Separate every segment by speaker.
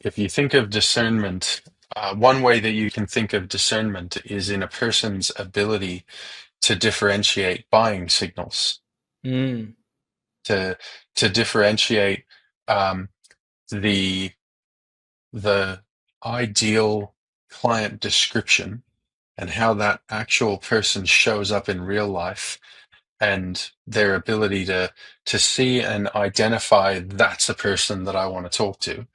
Speaker 1: if you think of discernment, one way that you can think of discernment is in a person's ability to differentiate buying signals,
Speaker 2: Mm,
Speaker 1: to differentiate um, the the ideal client description and how that actual person shows up in real life, and their ability to see and identify that's a person that I want to talk to,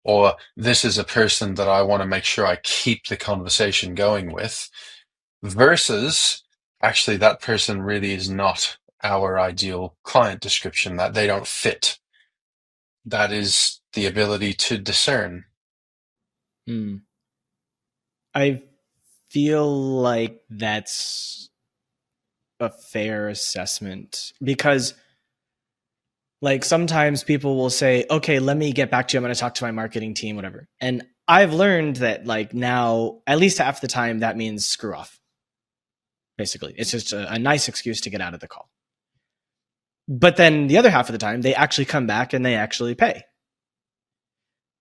Speaker 1: or this is a person that I want to make sure I keep the conversation going with, versus actually that person really is not our ideal client description, that they don't fit. That is the ability to discern.
Speaker 2: mm. I feel like that's a fair assessment because like sometimes people will say, okay, let me get back to you. I'm going to talk to my marketing team, whatever. And I've learned that like now, at least half the time, that means screw off. Basically, it's just a nice excuse to get out of the call. But then the other half of the time, they actually come back and they actually pay.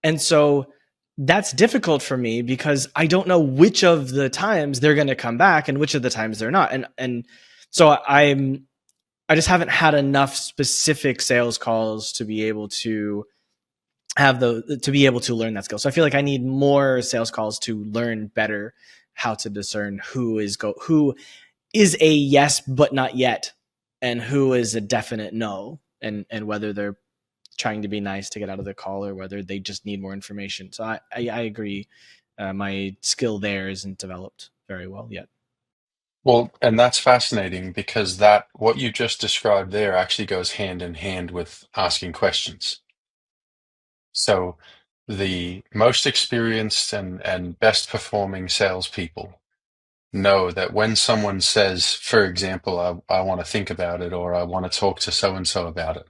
Speaker 2: And so that's difficult for me because I don't know which of the times they're going to come back and which of the times they're not. And so I just haven't had enough specific sales calls to be able to to be able to learn that skill. So I feel like I need more sales calls to learn better how to discern who is a yes but not yet, and who is a definite no, and whether they're trying to be nice to get out of the call or whether they just need more information. So I agree. My skill there isn't developed very well yet.
Speaker 1: Well, and that's fascinating because that what you just described there actually goes hand in hand with asking questions. So the most experienced and best performing salespeople know that when someone says, for example, I want to think about it, or I want to talk to so and so about it,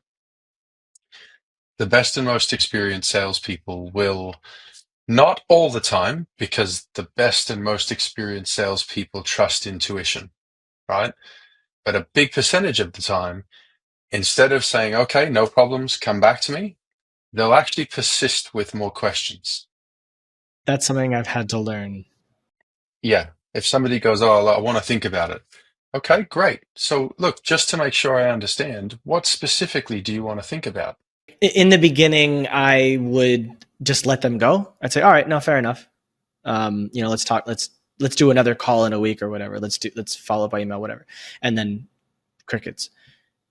Speaker 1: the best and most experienced salespeople will, not all the time, because the best and most experienced salespeople trust intuition, right? But a big percentage of the time, instead of saying, okay, no problems, come back to me, they'll actually persist with more questions.
Speaker 2: That's something I've had to learn.
Speaker 1: Yeah. If somebody goes, oh, I want to think about it. Okay, great. So look, just to make sure I understand, what specifically do you want to think about?
Speaker 2: In the beginning, I would just let them go. I'd say, "All right, no, fair enough. Let's talk. Let's do another call in a week or whatever. Let's follow up by email, whatever." And then crickets.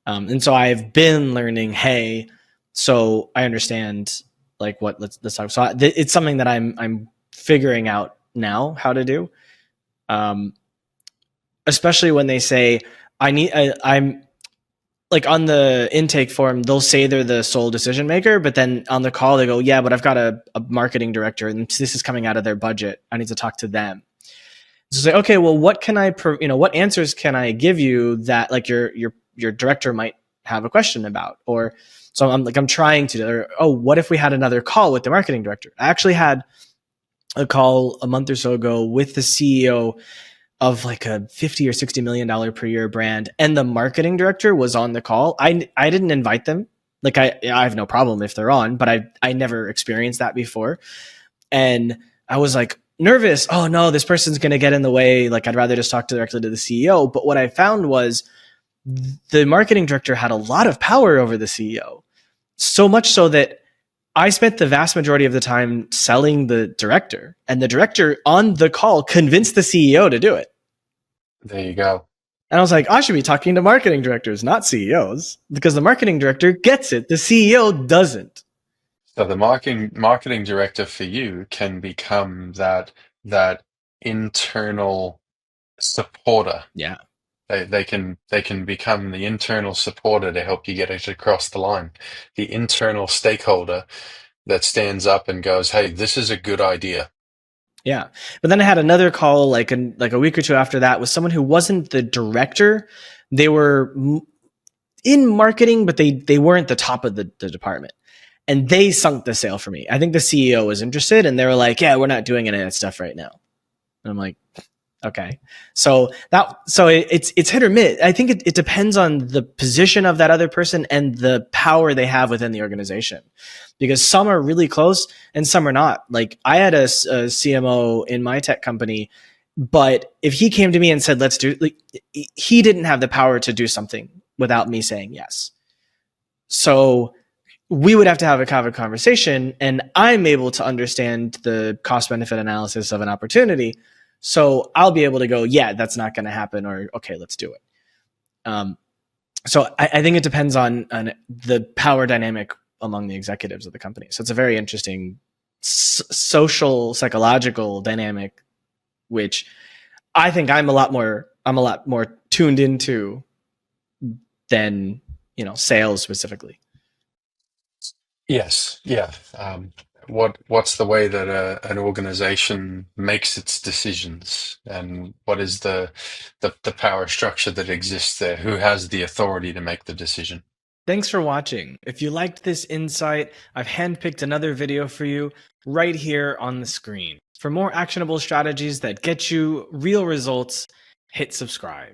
Speaker 2: And so I've been learning. Hey, so I understand like what let's talk. So it's something that I'm figuring out now how to do. Um, Especially when they say I'm like on the intake form, they'll say they're the sole decision maker, but then on the call they go, yeah, but I've got a marketing director and this is coming out of their budget. I need to talk to them. So say, okay, well, what can what answers can I give you that like your director might have a question about? Or so I'm trying to, or, oh, what if we had another call with the marketing director? I actually had a call a month or so ago with the CEO of like a 50 or 60 million dollar per year brand, and the marketing director was on the call. I didn't invite them. Like I have no problem if they're on, but I never experienced that before. And I was like nervous. Oh no, this person's going to get in the way. Like I'd rather just talk directly to the CEO. But what I found was the marketing director had a lot of power over the CEO. So much so that I spent the vast majority of the time selling the director, and the director on the call convinced the CEO to do it.
Speaker 1: There you go.
Speaker 2: And I was like, I should be talking to marketing directors, not CEOs, because the marketing director gets it. The CEO doesn't.
Speaker 1: So the marketing director for you can become that internal supporter.
Speaker 2: Yeah.
Speaker 1: They can become the internal supporter to help you get it across the line. The internal stakeholder that stands up and goes, "Hey, this is a good idea."
Speaker 2: Yeah. But then I had another call like a week or two after that with someone who wasn't the director. They were in marketing, but they weren't the top of the department. And they sunk the sale for me. I think the CEO was interested and they were like, yeah, we're not doing any of that stuff right now. And I'm like, Okay. It's hit or miss. I think it depends on the position of that other person and the power they have within the organization, because some are really close and some are not. Like I had a CMO in my tech company, but if he came to me and said, let's do, like, he didn't have the power to do something without me saying yes. So we would have to have a kind of a conversation, and I'm able to understand the cost benefit analysis of an opportunity. So I'll be able to go, yeah, that's not going to happen, or okay, let's do it. So I think it depends on the power dynamic among the executives of the company. So it's a very interesting social psychological dynamic, which I think I'm a lot more tuned into than sales specifically.
Speaker 1: Yes, yeah. What's the way that an organization makes its decisions, and what is the power structure that exists there? Who has the authority to make the decision?
Speaker 2: Thanks for watching. If you liked this insight, I've handpicked another video for you right here on the screen. For more actionable strategies that get you real results, hit subscribe.